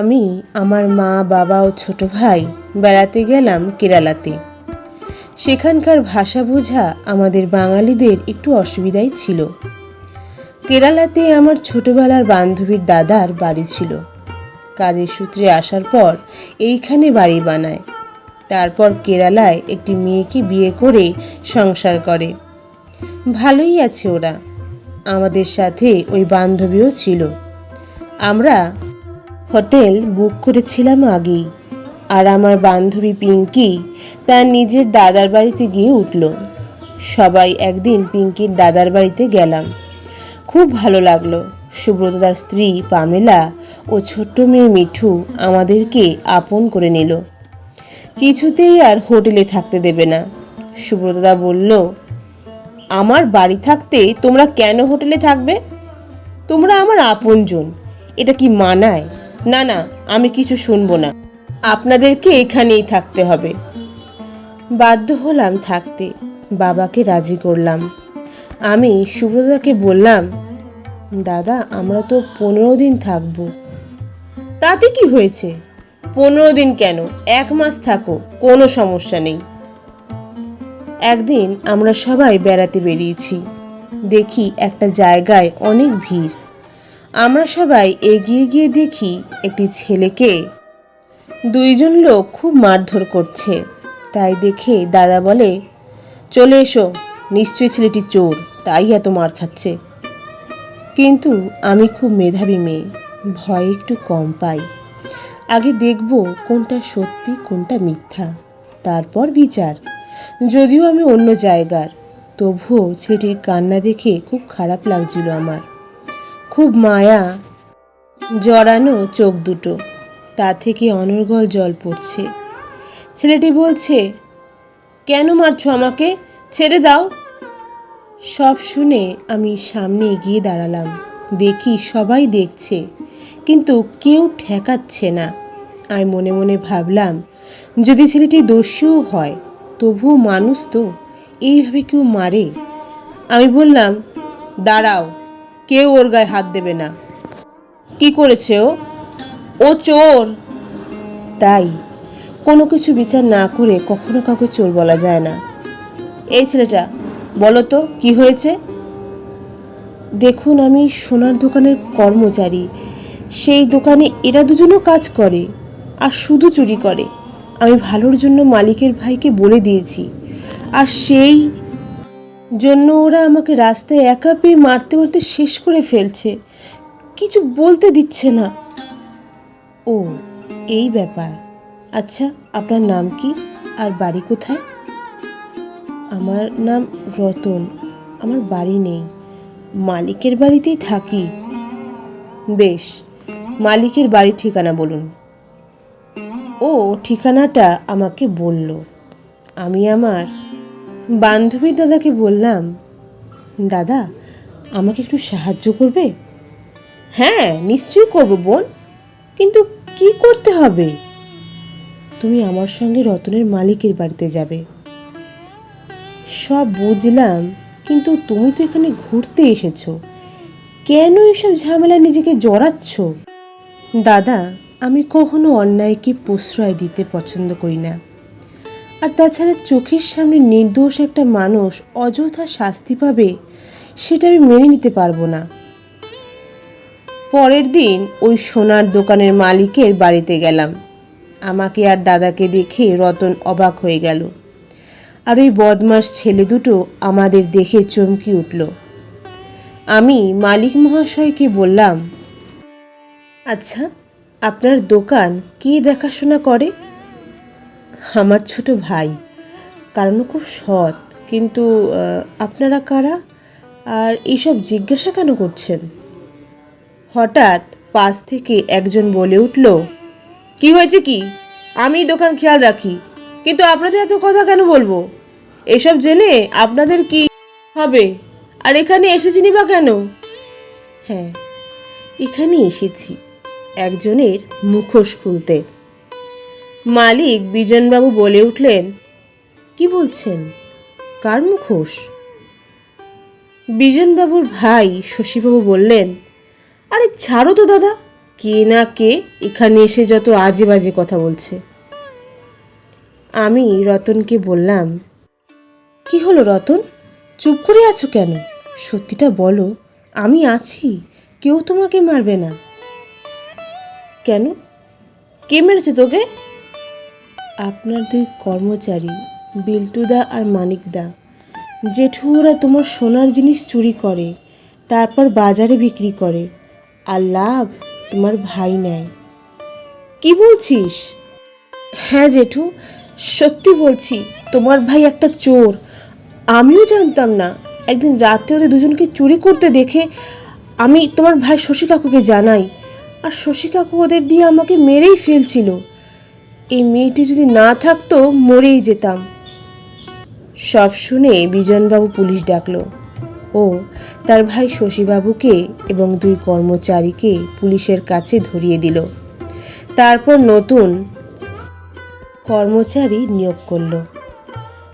আমি, আমার মা, বাবা ও ছোট ভাই বেড়াতে গেলাম কেরালাতে। সেখানকার ভাষা বোঝা আমাদের বাঙালিদের একটু অসুবিধাই ছিল। কেরালাতে আমার ছোটবেলার বান্ধবীর দাদার বাড়ি ছিল। কাজের সূত্রে আসার পর এইখানে বাড়ি বানায়। তারপর কেরালায় একটি মেয়েকে বিয়ে করে সংসার করে। ভালোই আছে ওরা। আমাদের সাথে ওই বান্ধবীও ছিল। আমরা হোটেল বুক করেছিলাম আগেই। আর আমার বান্ধবী পিঙ্কি তার নিজের দাদার বাড়িতে গিয়ে উঠল। সবাই একদিন পিঙ্কির দাদার বাড়িতে গেলাম। খুব ভালো লাগলো। সুব্রতদার স্ত্রী পামেলা ও ছোট্ট মেয়ে মিঠু আমাদেরকে আপন করে নিল। কিছুতেই আর হোটেলে থাকতে দেবে না। সুব্রতদা বলল, আমার বাড়ি থাকতে তোমরা কেন হোটেলে থাকবে? তোমরা আমার আপনজন, এটা কি মানায়? না না, আমি কিছু শুনবো না, আপনাদেরকে এখানেই থাকতে হবে। বাধ্য হলাম থাকতে। বাবাকে রাজি করলাম। আমি সুব্রতদাকে বললাম, দাদা আমরা তো 15 দিন থাকবো। তাতে কি হয়েছে? 15 দিন কেন, 1 মাস থাকো, কোনো সমস্যা নেই। একদিন আমরা সবাই বেড়াতে বেরিয়েছি। দেখি একটা জায়গায় অনেক ভিড়। আমরা সবাই এগিয়ে গিয়ে দেখি একটি ছেলেকে 2 জন লোক খুব মারধর করছে। তাই দেখে দাদা বলে, চলে এসো, নিশ্চয়ই ছেলেটি চোর, তাই এত মার খাচ্ছে। কিন্তু আমি খুব মেধাবী মেয়ে, ভয় একটু কম পাই। আগে দেখব কোনটা সত্যি কোনটা মিথ্যা, তারপর বিচার। যদিও আমি অন্য জায়গার, তবুও ছেলেটির কান্না দেখে খুব খারাপ লাগছিল আমার। খুব মায়া জড়ানো চোখ দুটো, তা থেকে অনর্গল জল পড়ছে। ছেলেটি বলছে, কেন মারছো আমাকে, ছেড়ে দাও। সব শুনে আমি সামনে এগিয়ে দাঁড়ালাম। দেখি সবাই দেখছে, কিন্তু কেউ ঠেকাচ্ছে না। আমি মনে মনে ভাবলাম, যদি ছেলেটি দোষীও হয় তবুও মানুষ তো, এইভাবে কেউ মারে? আমি বললাম, দাঁড়াও, কেউ ওর গায়ে হাত দেবে না। কি করেছে ও? ও চোর। তাই কোনো কিছু বিচার না করে কখনো কাউকে চোর বলা যায় না। এই ছেলেটা, বলো তো কি হয়েছে? দেখুন, আমি সোনার দোকানের কর্মচারী। সেই দোকানে এরা দুজনও কাজ করে আর শুধু চুরি করে। আমি ভালোর জন্য মালিকের ভাইকে বলে দিয়েছি, আর সেই জন্য ওরা আমাকে রাস্তায় একা পেয়ে মারতে মারতে শেষ করে ফেলছে, কিছু বলতে দিচ্ছে না। ও, এই ব্যাপার। আচ্ছা, আপনার নাম কি আর বাড়ি কোথায়? আমার নাম রতন। আমার বাড়ি নেই, মালিকের বাড়িতেই থাকি। বেশ, মালিকের বাড়ির ঠিকানা বলুন। ও ঠিকানাটা আমাকে বলল। আমি আমার বান্ধবীর দাদাকে বললাম, দাদা আমাকে একটু সাহায্য করবে? হ্যাঁ নিশ্চয়ই করবো বোন, কিন্তু কি করতে হবে? তুমি আমার সঙ্গে রতনের মালিকের বাড়িতে যাবে। সব বুঝলাম, কিন্তু তুমি তো এখানে ঘুরতে এসেছো, কেন এসব ঝামেলা নিজেকে জড়াচ্ছ? দাদা, আমি কখনো অন্যায়কে প্রশ্রয় দিতে পছন্দ করি না। আর তাছাড়া চোখের সামনে নির্দোষ একটা মানুষ অযথা শাস্তি পাবে, সেটা আমি মেনে নিতে পারবো না। পরের দিন ওই সোনার দোকানের মালিকের বাড়িতে গেলাম। আমাকে আর দাদাকে দেখে রতন অবাক হয়ে গেল। আর ওই বদমাস ছেলে দুটো আমাদের দেখে চমকে উঠল। আমি মালিক মহাশয়কে বললাম, আচ্ছা, আপনার দোকান কে দেখাশোনা করে? আমার ছোট ভাই, কারণ খুব সৎ। কিন্তু আপনারা কারা আর এইসব জিজ্ঞাসা কেন করছেন? হঠাৎ পাশ থেকে একজন বলে উঠল, কি হয়েছে কি? আমি দোকান খেয়াল রাখি, কিন্তু আপনাদের এত কথা কেন বলবো? এসব জেনে আপনাদের কি হবে? আর এখানে এসেছিনি বা কেন? হ্যাঁ, এখানে এসেছি একজনের মুখোশ খুলতে। মালিক বিজনবাবু বলে উঠলেন, কি বলছেন, কার মুখোশ? বিজনবাবুর ভাই শশীবাবু বললেন, আরে ছাড়ো তো দাদা, কে না কে এখানে এসে যত আজে বাজে কথা বলছে। আমি রতনকে বললাম, কি হলো রতন, চুপ করে আছো কেন? সত্যিটা বলো, আমি আছি, কেউ তোমাকে মারবে না। কেন, কে মেরেছে তোকে? আপনার দুই কর্মচারী, বিল্টুদা আর মানিকদা। জেঠু, ওরা তোমার সোনার জিনিস চুরি করে, তারপর বাজারে বিক্রি করে, আর লাভ তোমার ভাই নেয়। কি বলছিস? হ্যাঁ জেঠু, সত্যি বলছি, তোমার ভাই একটা চোর। আমিও জানতাম না। একদিন রাতে ওদের দুজনকে চুরি করতে দেখে আমি তোমার ভাই শশী কাকুকে জানাই, আর শশী কাকু ওদের দিয়ে আমাকে মেরেই ফেলছিল। এই মেয়েটি যদি না থাকতো মরেই যেতাম। সব শুনে বিজনবাবু পুলিশ ডাকলো। ও তার ভাই শশীবাবুকে এবং দুই কর্মচারীকে পুলিশের কাছে ধরিয়ে দিল। তারপর নতুন কর্মচারী নিয়োগ করল।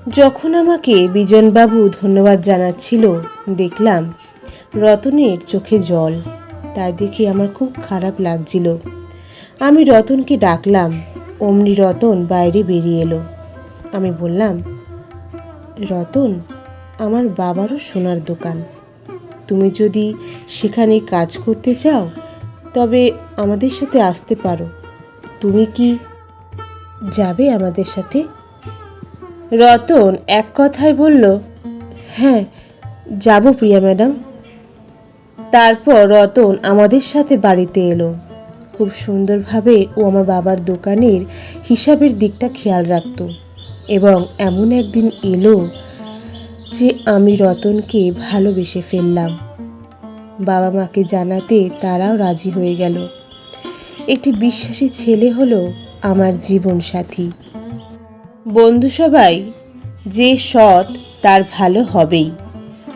যখন আমাকে বিজনবাবু ধন্যবাদ জানাচ্ছিল, দেখলাম রতনের চোখে জল। তাই দেখে আমার খুব খারাপ লাগছিল। আমি রতনকে ডাকলাম। অমনি রতন বাইরে বেরিয়ে এলো। আমি বললাম, রতন, আমার বাবারও সোনার দোকান। তুমি যদি সেখানে কাজ করতে চাও তবে আমাদের সাথে আসতে পারো। তুমি কি যাবে আমাদের সাথে? রতন এক কথায় বলল, হ্যাঁ যাব প্রিয়া ম্যাডাম। তারপর রতন আমাদের সাথে বাড়িতে এলো। খুব সুন্দরভাবে ও আমার বাবার দোকানের হিসাবের দিকটা খেয়াল রাখত। এবং এমন একদিন এলো যে আমি রতনকে ভালোবেসে ফেললাম। বাবা মাকে জানাতে তারাও রাজি হয়ে গেল। একটি বিশ্বাসী ছেলে হলো আমার জীবন সাথী। বন্ধু সবাই, যে সৎ তার ভালো হবেই,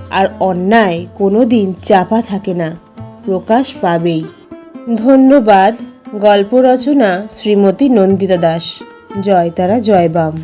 আর অন্যায় কোনো দিন চাপা থাকে না, প্রকাশ পাবেই। ধন্যবাদ। গল্প রচনা শ্রীমতী নন্দিতা দাস। জয় তারা, জয় বাম।